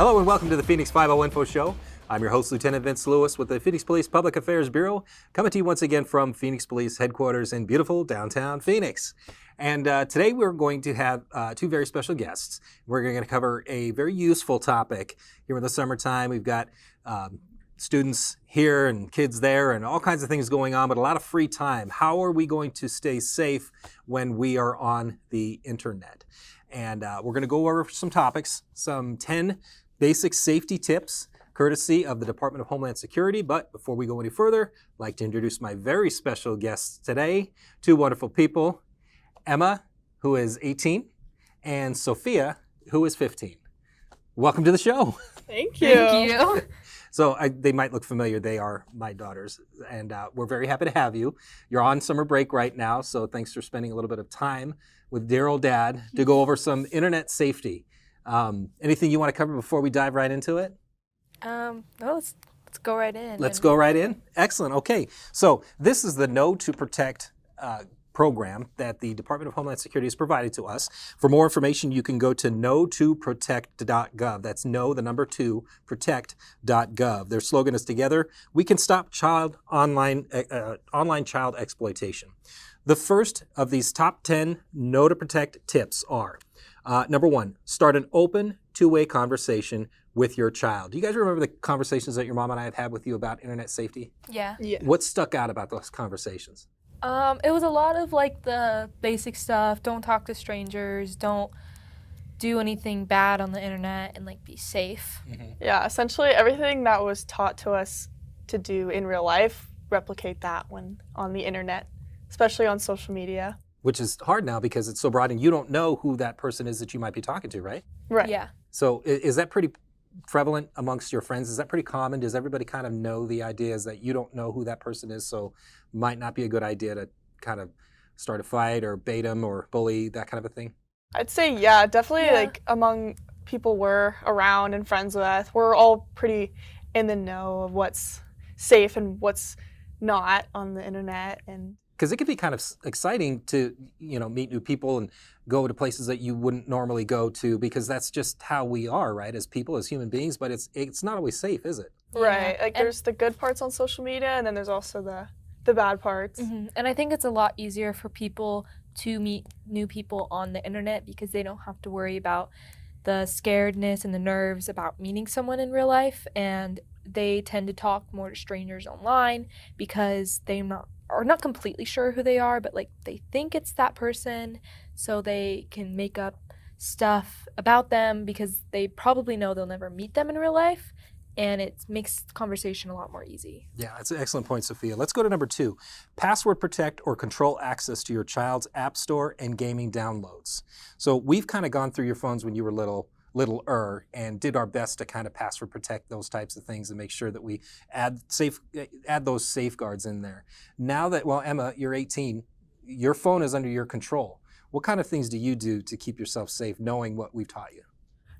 Hello and welcome to the Phoenix 5 Info Show. I'm your host, Lieutenant Vince Lewis with the Phoenix Police Public Affairs Bureau, coming to you once again from Phoenix Police Headquarters in beautiful downtown Phoenix. And today we're going to have two very special guests. We're going to cover a very useful topic here in the summertime. We've got students here and kids there and all kinds of things going on, but a lot of free time. How are we going to stay safe when we are on the internet? And we're going to go over some topics, some 10 basic safety tips, courtesy of the Department of Homeland Security. But before we go any further, I'd like to introduce my very special guests today, two wonderful people, Emma, who is 18, and Sophia, who is 15. Welcome to the show. Thank you. Thank you. So they might look familiar. They are my daughters, and we're very happy to have you. You're on summer break right now, so thanks for spending a little bit of time with dear old Dad to go over some internet safety. Anything you want to cover before we dive right into it? No, let's go right in. Let's go right in. Excellent. Okay, so this is the Know to Protect program that the Department of Homeland Security has provided to us. For more information, you can go to know2protect.gov. That's know, the number 2, protect.gov. Their slogan is together, we can stop online child exploitation. The first of these top 10 Know to Protect tips are, number 1, start an open, two-way conversation with your child. Do you guys remember the conversations that your mom and I have had with you about internet safety? Yeah. What stuck out about those conversations? It was a lot of like the basic stuff. Don't talk to strangers. Don't do anything bad on the internet, and like be safe. Mm-hmm. Yeah, essentially everything that was taught to us to do in real life, replicate that when on the internet, especially on social media. Which is hard now because it's so broad and you don't know who that person is that you might be talking to, right? Right. Yeah. So is that pretty prevalent amongst your friends? Is that pretty common? Does everybody kind of know the idea is that you don't know who that person is, so might not be a good idea to kind of start a fight or bait them or bully, that kind of a thing? I'd say, yeah, definitely Yeah. like among people we're around and friends with, we're all pretty in the know of what's safe and what's not on the internet. And Because it can be kind of exciting to, meet new people and go to places that you wouldn't normally go to, because that's just how we are, right, as people, as human beings, but it's not always safe, is it? right, like And- there's the good parts on social media and then there's also the bad parts. Mm-hmm. And I think it's a lot easier for people to meet new people on the internet because they don't have to worry about the scaredness and the nerves about meeting someone in real life, and they tend to talk more to strangers online because are not completely sure who they are, but like they think it's that person, so they can make up stuff about them because they probably know they'll never meet them in real life, and it makes conversation a lot more easy. Yeah, that's an excellent point, Sophia. Let's go to number 2. Password protect or control access to your child's app store and gaming downloads. So we've kind of gone through your phones when you were littler and did our best to kind of password protect those types of things and make sure that we add those safeguards in there. Now that, Emma, you're 18, your phone is under your control. What kind of things do you do to keep yourself safe knowing what we've taught you?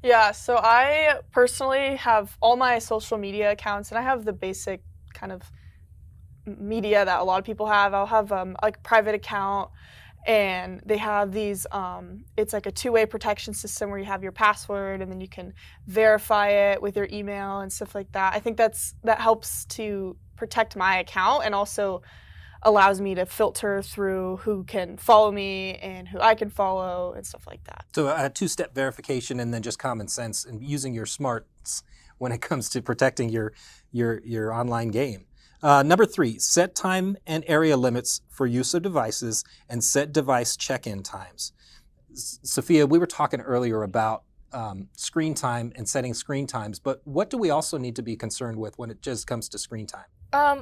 Yeah, so I personally have all my social media accounts, and I have the basic kind of media that a lot of people have. I'll have like a private account, and they have these, it's like a two-way protection system where you have your password and then you can verify it with your email and stuff like that. I think that helps to protect my account and also allows me to filter through who can follow me and who I can follow and stuff like that. So a two-step verification and then just common sense and using your smarts when it comes to protecting your online game. Number 3, set time and area limits for use of devices and set device check-in times. Sophia, we were talking earlier about screen time and setting screen times, but what do we also need to be concerned with when it just comes to screen time?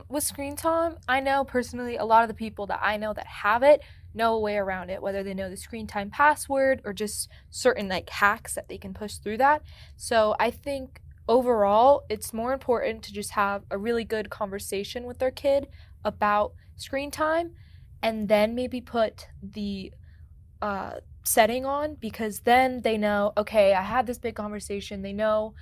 With screen time, I know personally a lot of the people that I know that have it know a way around it, whether they know the screen time password or just certain like hacks that they can push through that. So I think overall, it's more important to just have a really good conversation with their kid about screen time and then maybe put the setting on, because then they know, okay, I had this big conversation. They know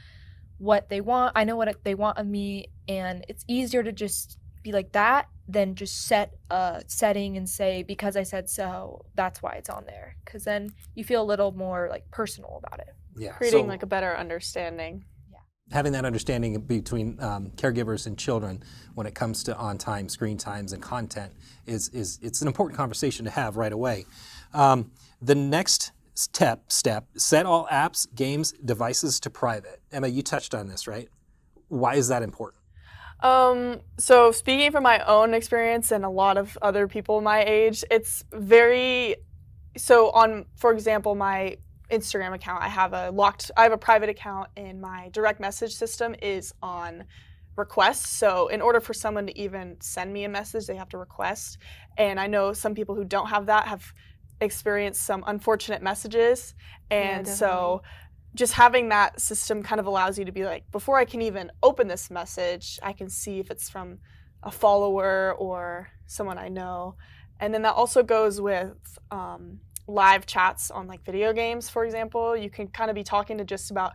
what they want. I know what they want of me, and it's easier to just be like that than just set a setting and say, because I said so, that's why it's on there. Because then you feel a little more like personal about it. Yeah. Creating like a better understanding. Having that understanding between caregivers and children when it comes to on-time screen times and content is it's an important conversation to have right away. The next step, set all apps, games, devices to private. Emma, you touched on this, right? Why is that important? So speaking from my own experience and a lot of other people my age, it's very, so on, for example, my Instagram account, I have a private account, and my direct message system is on requests. So in order for someone to even send me a message, they have to request. And I know some people who don't have that have experienced some unfortunate messages. And so just having that system kind of allows you to be like, before I can even open this message, I can see if it's from a follower or someone I know. And then that also goes with live chats on like video games, for example. You can kind of be talking to just about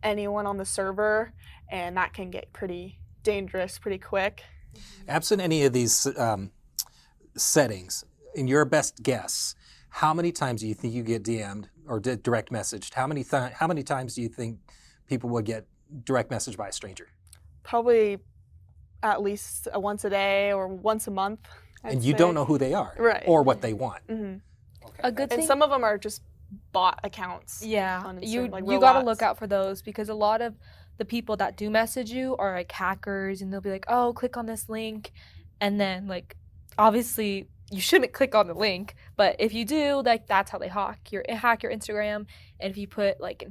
anyone on the server, and that can get pretty dangerous pretty quick. Absent any of these settings, in your best guess, how many times do you think you get DM'd or direct messaged? How many times do you think people would get direct messaged by a stranger? Probably at least once a day or once a month. And you don't know who they are, right, or what they want. Mm-hmm. Okay. A good thing. And some of them are just bot accounts. Yeah, on you Instagram, like you got to robots. look out for those, because a lot of the people that do message you are like hackers, and they'll be like, oh, click on this link, and then like obviously you shouldn't click on the link, but if you do, like that's how they hack your Instagram. And if you put like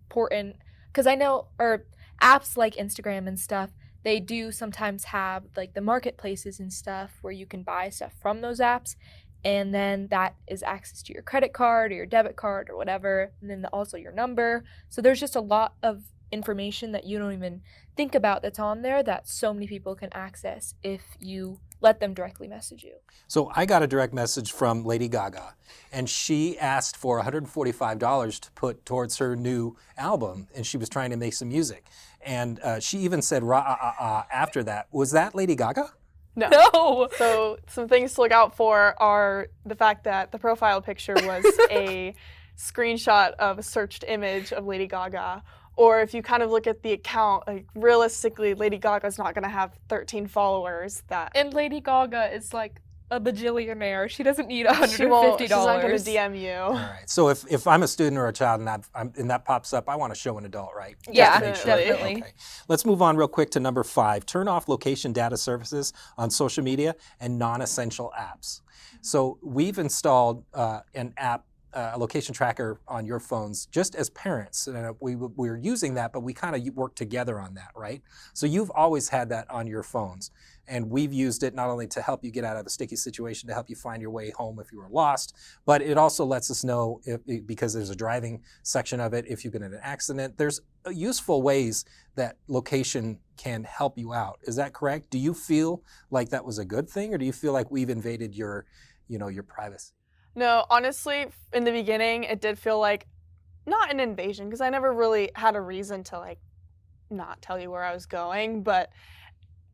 important, because I know, or apps like Instagram and stuff, they do sometimes have like the marketplaces and stuff where you can buy stuff from those apps, and then that is access to your credit card or your debit card or whatever, and then also your number. So there's just a lot of information that you don't even think about that's on there that so many people can access if you let them directly message you. So I got a direct message from Lady Gaga, and she asked for $145 to put towards her new album, and she was trying to make some music. And she even said rah after that. Was that Lady Gaga? No. So some things to look out for are the fact that the profile picture was a screenshot of a searched image of Lady Gaga. Or if you kind of look at the account, like realistically, Lady Gaga's not going to have 13 followers. And Lady Gaga is like a bajillionaire. She doesn't need $150. She's not going to DM you. All right. So if I'm a student or a child and that pops up, I want to show an adult, right? Yeah, Just to make sure. definitely. Okay. Let's move on real quick to number 5. Turn off location data services on social media and non-essential apps. So we've installed an app, a location tracker on your phones just as parents. We're using that, but we kind of work together on that, right? So you've always had that on your phones. And we've used it not only to help you get out of a sticky situation, to help you find your way home if you were lost, but it also lets us know, because there's a driving section of it, if you've been in an accident. There's useful ways that location can help you out. Is that correct? Do you feel like that was a good thing, or do you feel like we've invaded your privacy? No, honestly, in the beginning, it did feel like not an invasion, because I never really had a reason to like not tell you where I was going. But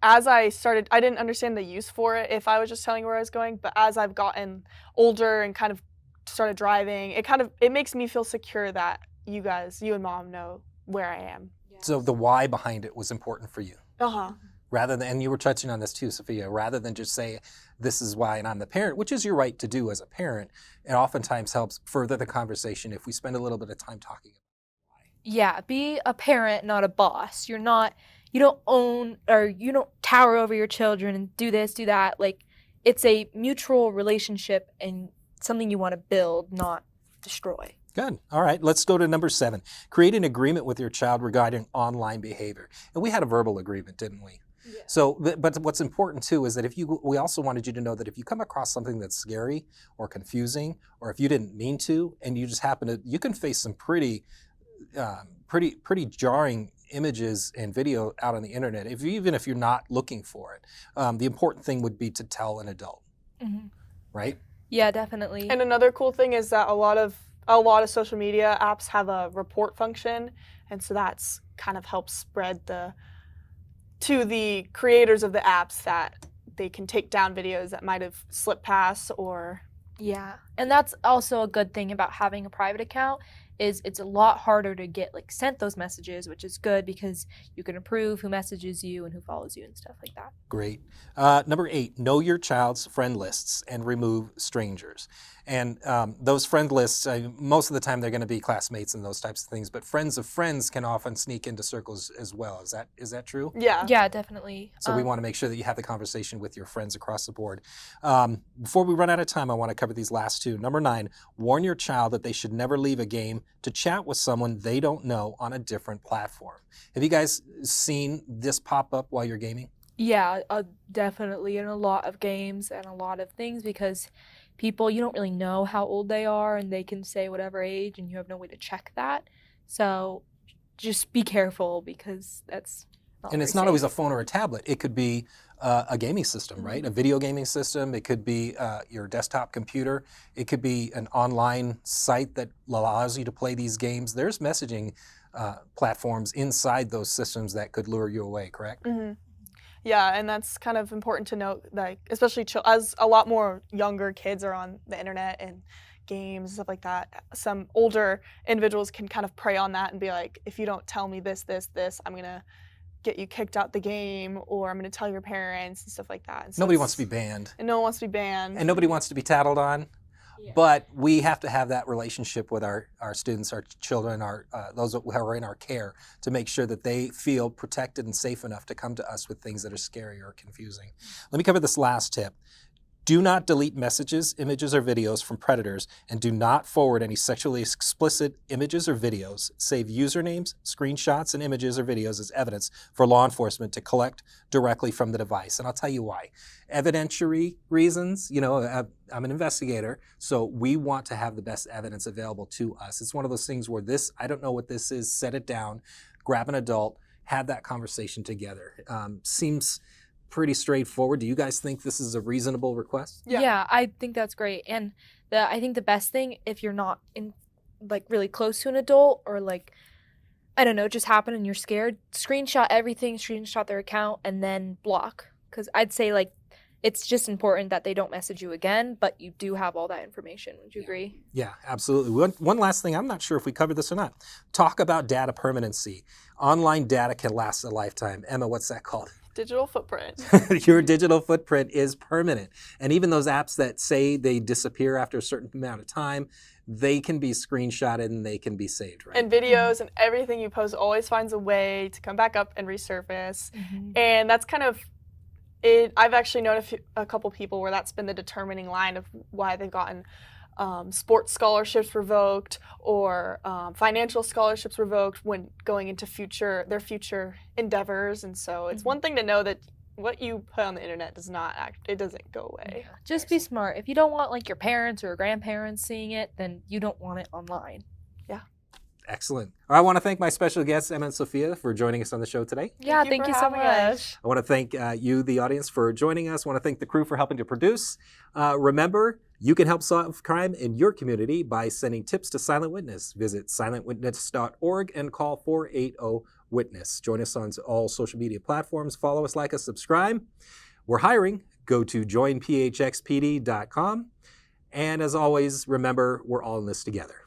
as I started, I didn't understand the use for it if I was just telling you where I was going. But as I've gotten older and kind of started driving, it makes me feel secure that you and Mom know where I am. So the why behind it was important for you. Uh-huh. Rather than, and you were touching on this too, Sophia, rather than just say, this is why and I'm the parent, which is your right to do as a parent, it oftentimes helps further the conversation if we spend a little bit of time talking about why. Yeah, be a parent, not a boss. You don't own, or you don't tower over your children and do this, do that. Like, it's a mutual relationship and something you want to build, not destroy. Good. All right, let's go to number 7. Create an agreement with your child regarding online behavior. And we had a verbal agreement, didn't we? Yeah. So, but what's important too is that we also wanted you to know that if you come across something that's scary or confusing, or if you didn't mean to, and you just happen to, you can face some pretty jarring images and video out on the internet, even if you're not looking for it. The important thing would be to tell an adult, right? Yeah, definitely. And another cool thing is that a lot of social media apps have a report function, and so that's kind of helps spread to the creators of the apps that they can take down videos that might have slipped past or. Yeah, And that's also a good thing about having a private account is it's a lot harder to get like sent those messages, which is good because you can approve who messages you and who follows you and stuff like that. Great. Number 8, know your child's friend lists and remove strangers. And those friend lists, most of the time they're going to be classmates and those types of things, but friends of friends can often sneak into circles as well. Is that true? Yeah. Yeah, definitely. So we want to make sure that you have the conversation with your friends across the board. Before we run out of time, I want to cover these last 2. Number 9, warn your child that they should never leave a game to chat with someone they don't know on a different platform. Have you guys seen this pop up while you're gaming? Yeah, definitely in a lot of games and a lot of things because people, you don't really know how old they are and they can say whatever age and you have no way to check that. So just be careful because that's not And very it's not safe. always a phone or a tablet. It could be a gaming system, right? A video gaming system. It could be your desktop computer. It could be an online site that allows you to play these games. There's messaging platforms inside those systems that could lure you away, correct? Mm-hmm. Yeah, and that's kind of important to note, like especially as a lot more younger kids are on the internet and games and stuff like that. Some older individuals can kind of prey on that and be like, if you don't tell me this, I'm gonna get you kicked out the game, or I'm gonna tell your parents and stuff like that. And so Nobody wants to be banned. and no one wants to be banned. And nobody wants to be tattled on. Yeah. But we have to have that relationship with our students, our children, those who are in our care to make sure that they feel protected and safe enough to come to us with things that are scary or confusing. Let me cover this last tip. Do not delete messages, images, or videos from predators, and do not forward any sexually explicit images or videos. Save usernames, screenshots, and images or videos as evidence for law enforcement to collect directly from the device. And I'll tell you why. Evidentiary reasons, I'm an investigator, so we want to have the best evidence available to us. It's one of those things where I don't know what this is, set it down, grab an adult, have that conversation together. Seems pretty straightforward. Do you guys think this is a reasonable request? Yeah. I think that's great. And I think the best thing if you're not in like really close to an adult or like I don't know, just happened and you're scared, screenshot everything, screenshot their account and then block. Cuz I'd say like it's just important that they don't message you again, but you do have all that information. Would you agree? Yeah, absolutely. One last thing, I'm not sure if we covered this or not. Talk about data permanency. Online data can last a lifetime. Emma, what's that called? Digital footprint. Your digital footprint is permanent. And even those apps that say they disappear after a certain amount of time, they can be screenshotted and they can be saved, right? And videos and everything you post always finds a way to come back up and resurface. And that's kind of it. I've actually known a couple people where that's been the determining line of why they've gotten sports scholarships revoked or financial scholarships revoked when going into their future endeavors. And so it's one thing to know that what you put on the internet doesn't go away. Yeah. Just be smart. If you don't want like your parents or grandparents seeing it, then you don't want it online. Excellent. I want to thank my special guests, Emma and Sophia, for joining us on the show today. Yeah, Thank thank you you for so having much. us. I want to thank you, the audience, for joining us. I want to thank the crew for helping to produce. Remember, you can help solve crime in your community by sending tips to Silent Witness. Visit silentwitness.org and call 480-WITNESS. Join us on all social media platforms. Follow us, like us, subscribe. We're hiring. Go to joinphxpd.com. And as always, remember, we're all in this together.